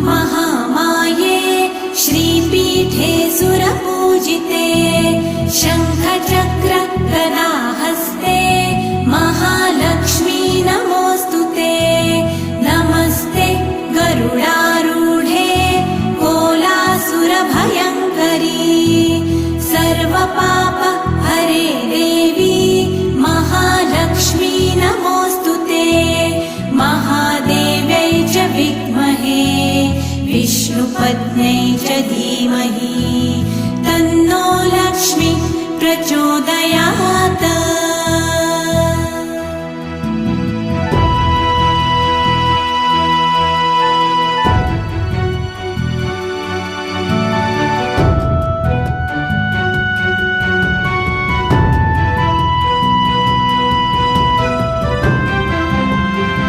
महामाये श्रीपीठे सुरपूजिते शङ्खचक्र गदाहस्ते महालक्ष्मी नमोऽस्तुते नमस्ते गरुडारूढे कोलासुरभयङ्करी सर्वपाप हरे देवी महालक्ष्मी नमोऽस्तुते महादेव्यै च विद्महे विष्णुपत्न्यै च धीमहि तन्नो लक्ष्मी प्रचोदयात्।